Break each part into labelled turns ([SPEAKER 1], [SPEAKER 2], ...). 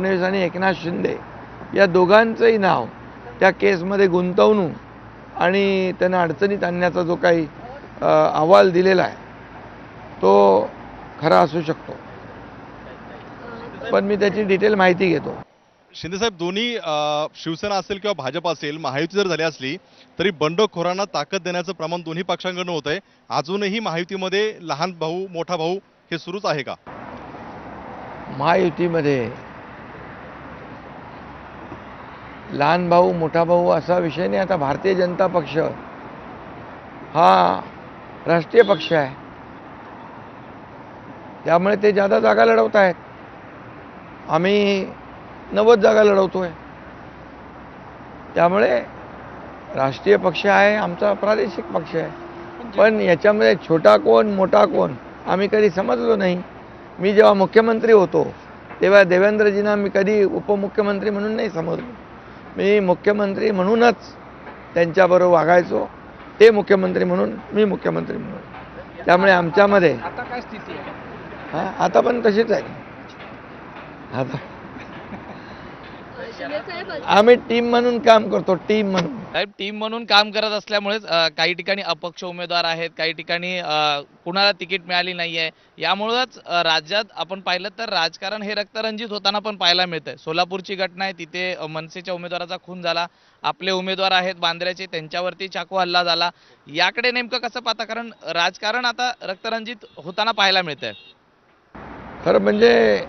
[SPEAKER 1] फडणवीस आणि एकनाथ शिंदे या दोघांचंही नाव त्या केसमध्ये गुंतवणूक आणि त्यांना अडचणीत आणण्याचा जो काही अहवाल दिलेला आहे तो खरा असू शकतो, पण मी त्याची डिटेल माहिती घेतो.
[SPEAKER 2] शिंदेसाहेब, दोन्ही शिवसेना असेल किंवा भाजप असेल, महायुती जर झाली असली तरी बंडखोरांना ताकद देण्याचं प्रमाण दोन्ही पक्षांकडून होत आहे. अजूनही महायुतीमध्ये लहान भाऊ मोठा भाऊ हे सुरूच आहे का?
[SPEAKER 1] महायुतीमध्ये लहान भाऊ मोठा भाऊ असा विषय नाही. आता भारतीय जनता पक्ष हा राष्ट्रीय पक्ष आहे, त्यामुळे ते जादा जागा लढवत आहेत. आम्ही 90 जागा लढवतोय. त्यामुळे राष्ट्रीय पक्ष आहे, आमचा प्रादेशिक पक्ष आहे. पण याच्यामध्ये छोटा कोण मोठा कोण आम्ही कधी समजलो नाही. मी जेव्हा मुख्यमंत्री होतो तेव्हा देवेंद्रजींना मी कधी उपमुख्यमंत्री म्हणून नाही समजलो. मी मुख्यमंत्री म्हणूनच त्यांच्याबरोबर वागायचो, ते मुख्यमंत्री म्हणून मी मुख्यमंत्री म्हणून. त्यामुळे आमच्यामध्ये
[SPEAKER 3] आता काय स्थिती आहे?
[SPEAKER 1] आता पण तशीच आहे. आता आम्ही टीम म्हणून काम करतो, टीम म्हणून.
[SPEAKER 3] साहेब, टीम म्हणून काम करत असल्यामुळेच काही ठिकाणी अपक्ष उमेदवार आहेत, काही ठिकाणी कुणाला तिकीट मिळाली नाही आहे. यामुळेच राज्यात आपण पाहिलं तर राजकारण हे रक्तरंजित होताना पण पाहायला मिळतंय. सोलापूरची घटना आहे, तिथे मनसेच्या उमेदवाराचा खून झाला. आपले उमेदवार आहेत बांद्र्याचे, त्यांच्यावरती चाकू हल्ला झाला. याकडे नेमकं कसं पाहता? कारण राजकारण आता रक्तरंजित होताना पाहायला मिळतंय.
[SPEAKER 1] खरं म्हणजे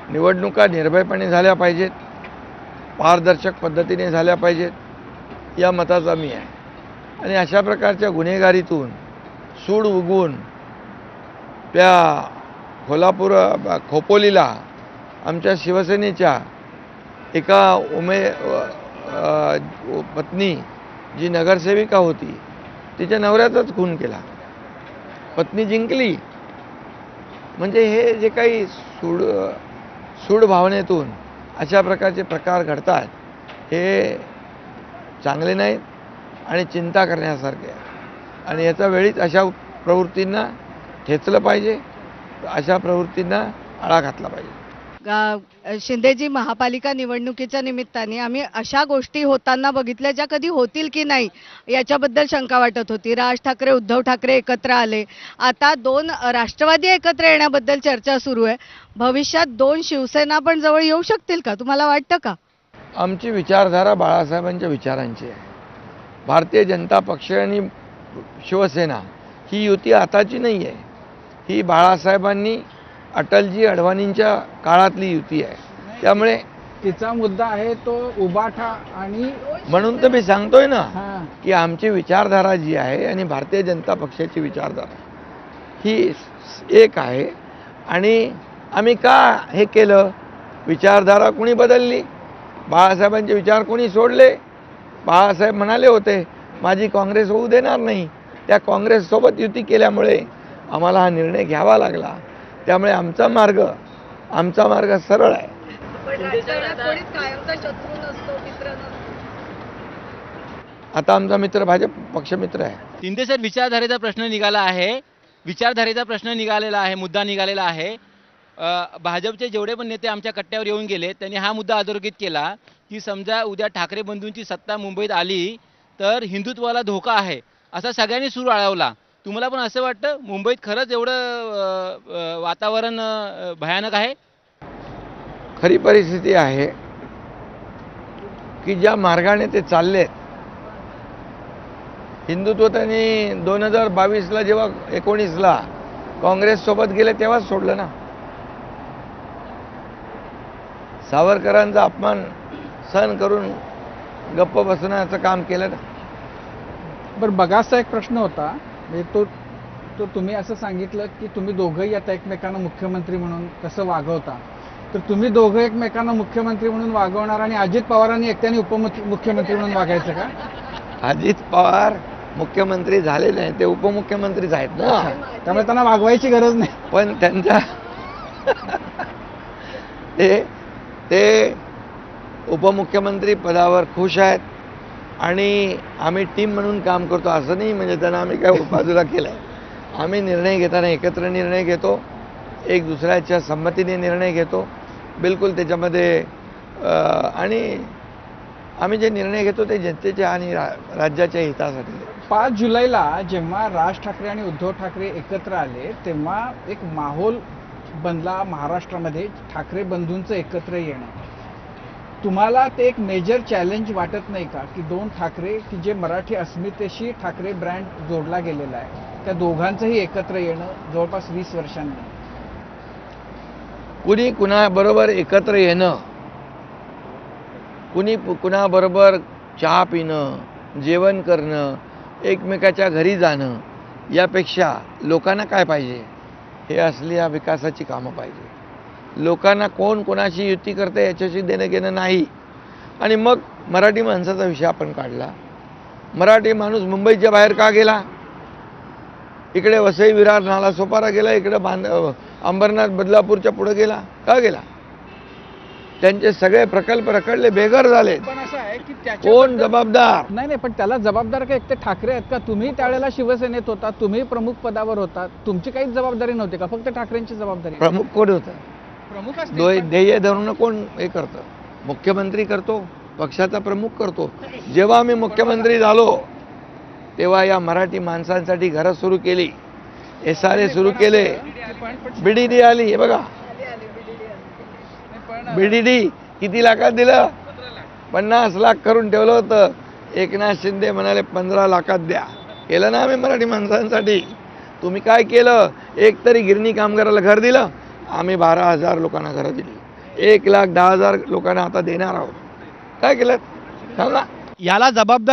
[SPEAKER 1] निवडणुका निर्भयपणे झाल्या पाहिजेत, पारदर्शक पद्धतीने झाल्या पाहिजेत, या मताचा मी आहे. आणि अशा प्रकारच्या गुन्हेगारीतून सूड उगवून त्या खोपोलीला आमच्या शिवसेनेच्या एका पत्नी जी नगरसेविका होती तिच्या नवऱ्याचाच खून केला. पत्नी जिंकली. म्हणजे हे जे काही सूड भावनेतून अशा प्रकारचे प्रकार घडतात हे चांगले नाहीत आणि चिंता करण्यासारखे आहे. आणि याचा वेळीच अशा प्रवृत्तींना ठेचलं पाहिजे, अशा प्रवृत्तींना आळा घातला पाहिजे.
[SPEAKER 4] शिंदेजी, महापालिका निवडणुकीच्या निमित्ताने आम्ही अशा गोष्टी होताना बघितल्या ज्या कधी होतील की नाही याच्याबद्दल शंका वाटत होती. राज ठाकरे उद्धव ठाकरे एकत्र आले, आता 2 राष्ट्रवादी एकत्र येण्याबद्दल चर्चा सुरू आहे. भविष्यात 2 शिवसेना पण जवळ येऊ शकतील का, तुम्हाला वाटतं का?
[SPEAKER 1] आमची विचारधारा बाळासाहेबांच्या विचारांची आहे. भारतीय जनता पक्ष आणि शिवसेना ही युती आताची नाही आहे, ही बाळासाहेबांनी अटलजी अडवाणींच्या काळातली युती आहे. त्यामुळे
[SPEAKER 5] तिचा मुद्दा आहे तो उबाठा, आणि
[SPEAKER 1] म्हणून तर मी सांगतोय ना की आमची विचारधारा जी आहे आणि भारतीय जनता पक्षाची विचारधारा ही एक आहे. आणि आम्ही का हे केलं? विचारधारा कोणी बदलली? बाळासाहेबांचे विचार कोणी सोडले? बाळासाहेब म्हणाले होते माझी काँग्रेस होऊ देणार नाही. त्या काँग्रेससोबत युती केल्यामुळे आम्हाला हा निर्णय घ्यावा लागला. त्यामुळे आमचा मार्ग सरळ आहे. आता आमचा मित्र भाजप पक्षमित्र आहे.
[SPEAKER 6] शिंदेसाहेब, विचारधारेचा प्रश्न निघालेला आहे, मुद्दा निघालेला आहे. भाजपचे जेवढे पण नेते आमच्या कट्ट्यावर येऊन गेले त्यांनी हा मुद्दा अधोरेखित केला की समजा उद्या ठाकरे बंधूंची सत्ता मुंबईत आली तर हिंदुत्वाला धोका आहे, असा सगळ्यांनी सूर आळवला. तुम्हाला पण असं वाटतं मुंबईत खरंच एवढं वातावरण भयानक आहे?
[SPEAKER 1] खरी परिस्थिती आहे की ज्या मार्गाने ते चाललेत, हिंदुत्व त्यांनी 2022ला जेव्हा 19ला काँग्रेससोबत गेले तेव्हाच सोडलं ना. सावरकरांचा अपमान सहन करून गप्प बसण्याचं काम केलं ना.
[SPEAKER 5] बरं, बघासा एक प्रश्न होता, म्हणजे तो तुम्ही असं सांगितलं की तुम्ही दोघंही आता एकमेकांना मुख्यमंत्री म्हणून कसं वागवता, तर तुम्ही दोघं एकमेकांना मुख्यमंत्री म्हणून वागवणार आणि अजित पवारांनी एकट्याने उपमुख्यमंत्री म्हणून वागायचं का? अजित
[SPEAKER 1] पवार मुख्यमंत्री झाले नाही, ते उपमुख्यमंत्रीच आहेत ना,
[SPEAKER 5] त्यामुळे त्यांना वागवायची गरज नाही.
[SPEAKER 1] पण त्यांच्या ते उपमुख्यमंत्री पदावर खुश आहेत आणि आम्ही टीम म्हणून काम करतो असं नाही. म्हणजे त्यांना आम्ही काय बाजूला केलंय. आम्ही निर्णय घेताना एकत्र निर्णय घेतो, एक दुसऱ्याच्या संमतीने निर्णय घेतो. बिलकुल त्याच्यामध्ये आणि आम्ही जे निर्णय घेतो ते जनतेच्या आणि राज्याच्या हितासाठी.
[SPEAKER 5] 5 जुलैला जेव्हा राज ठाकरे आणि उद्धव ठाकरे एकत्र आले तेव्हा एक माहोल बनला महाराष्ट्रामध्ये ठाकरे बंधूंचं एकत्र येणं. तुम्हाला ते एक मेजर चॅलेंज वाटत नाही का की 2 ठाकरे की जे मराठी अस्मितेशी ठाकरे ब्रँड जोडला गेलेला आहे त्या दोघांचंही एकत्र येणं जवळपास 20 वर्षांनी.
[SPEAKER 1] कुणी कुणाबरोबर एकत्र येणं, कुणी कुणाबरोबर चहा पिणं, जेवण करणं, एकमेकाच्या घरी जाणं यापेक्षा लोकांना काय पाहिजे, हे असली या विकासाची कामं पाहिजे. लोकांना कोण कोणाशी युती करते याच्याशी देणं घेणं नाही. आणि मग मराठी माणसाचा विषय आपण काढला. मराठी माणूस मुंबईच्या बाहेर का गेला? इकडे वसई विरार नालासोपारा गेला, इकडे अंबरनाथ बदलापूरच्या पुढे गेला, का गेला? त्यांचे सगळे प्रकल्प रखडले, बेघर झाले.
[SPEAKER 5] पण असं आहे की
[SPEAKER 1] कोण जबाबदार?
[SPEAKER 5] नाही, पण त्याला जबाबदार का एकटे ठाकरे आहेत का? तुम्ही त्यावेळेला शिवसेनेत होता, तुम्ही प्रमुख पदावर होता, तुमची काहीच जबाबदारी नव्हती का? फक्त ठाकरेंची जबाबदारी?
[SPEAKER 1] प्रमुख कोण होतं?
[SPEAKER 5] प्रमुख
[SPEAKER 1] ध्येय धरून कोण हे करतं? मुख्यमंत्री करतो, पक्षाचा प्रमुख करतो. जेव्हा आम्ही मुख्यमंत्री झालो तेव्हा या मराठी माणसांसाठी घरं सुरू केली, SRA सुरू केले, BDD आली. हे बघा, BDD किती लाखात दिलं? 50 लाख करून ठेवलं होतं. एकनाथ शिंदे म्हणाले 15 लाखात द्या. केलं ना आम्ही मराठी माणसांसाठी. तुम्ही काय केलं? एक तरी गिरणी कामगाराला घर दिलं? आम्ही 12,000 लोकांना घरं दिली. 1,10,000 लोकांना आता देणार आहोत. काय केलं? सांगा.
[SPEAKER 7] याला जबाबदार